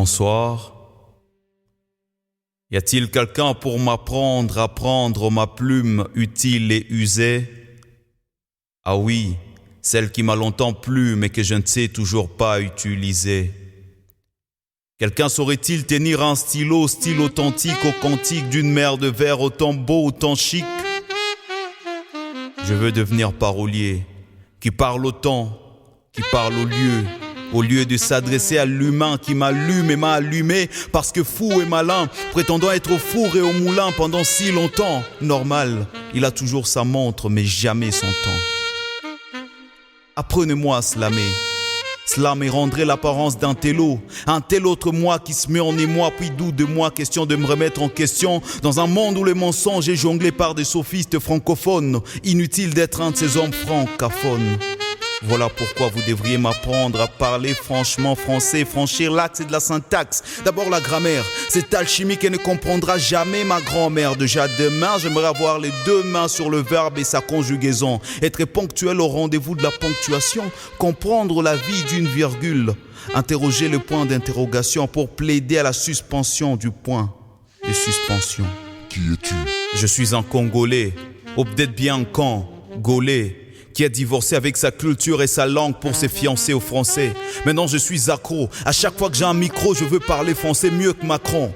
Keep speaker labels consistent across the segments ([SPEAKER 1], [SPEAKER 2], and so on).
[SPEAKER 1] bonsoir. Y a-t-il quelqu'un pour m'apprendre à prendre ma plume utile et usée? Ah oui, celle qui m'a longtemps plu mais que je ne sais toujours pas utiliser. Quelqu'un saurait-il tenir un stylo, style authentique au cantique d'une mer de verre autant beau, autant chic? Je veux devenir parolier, qui parle au temps, qui parle au lieu de s'adresser à l'humain qui m'allume et m'a allumé, parce que fou et malin, prétendant être au four et au moulin pendant si longtemps. Normal, il a toujours sa montre, mais jamais son temps. Apprenez-moi à slammer. Slammer rendrait l'apparence d'un tel autre moi qui se met en émoi, puis doute de moi, question de me remettre en question, dans un monde où le mensonge est jonglé par des sophistes francophones. Inutile d'être un de ces hommes francophones. Voilà pourquoi vous devriez m'apprendre à parler franchement français, franchir l'axe et de la syntaxe. D'abord la grammaire, cette alchimie qu'elle ne comprendra jamais ma grand-mère. Déjà demain, j'aimerais avoir les deux mains sur le verbe et sa conjugaison. Être ponctuel au rendez-vous de la ponctuation, comprendre la vie d'une virgule, interroger le point d'interrogation pour plaider à la suspension du point de suspension.
[SPEAKER 2] Qui es-tu?
[SPEAKER 1] Je suis un Congolais, ou peut-être bien un Congolais, qui a divorcé avec sa culture et sa langue pour se fiancer au français. Maintenant je suis accro, à chaque fois que j'ai un micro je veux parler français mieux que Macron.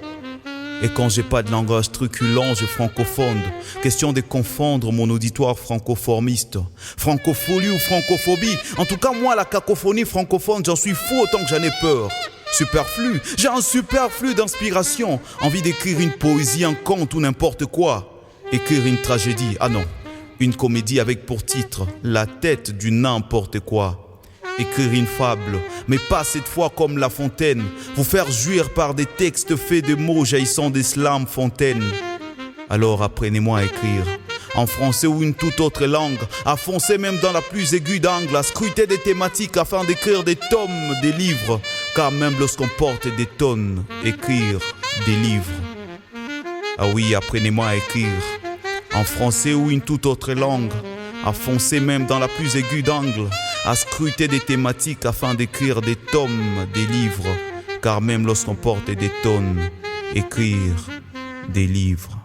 [SPEAKER 1] Et quand j'ai pas de langage truculent, je francophone. Question de confondre mon auditoire francoformiste. Francophonie ou francophobie, en tout cas moi la cacophonie francophone j'en suis fou autant que j'en ai peur. Superflu, j'ai un superflu d'inspiration. Envie d'écrire une poésie, un conte ou n'importe quoi. Écrire une tragédie, ah non. Une comédie avec pour titre la tête du n'importe quoi. Écrire une fable, mais pas cette fois comme La Fontaine. Vous faire jouir par des textes faits de mots jaillissant des slams fontaines. Alors apprenez-moi à écrire, en français ou une toute autre langue, à foncer même dans la plus aiguë d'angle, à scruter des thématiques afin d'écrire des tomes, des livres. Car même lorsqu'on porte des tonnes, écrire des livres. Ah oui, apprenez-moi à écrire, en français ou une toute autre langue, à foncer même dans la plus aiguë d'angle, à scruter des thématiques afin d'écrire des tomes, des livres, car même lorsqu'on porte des tonnes, écrire des livres.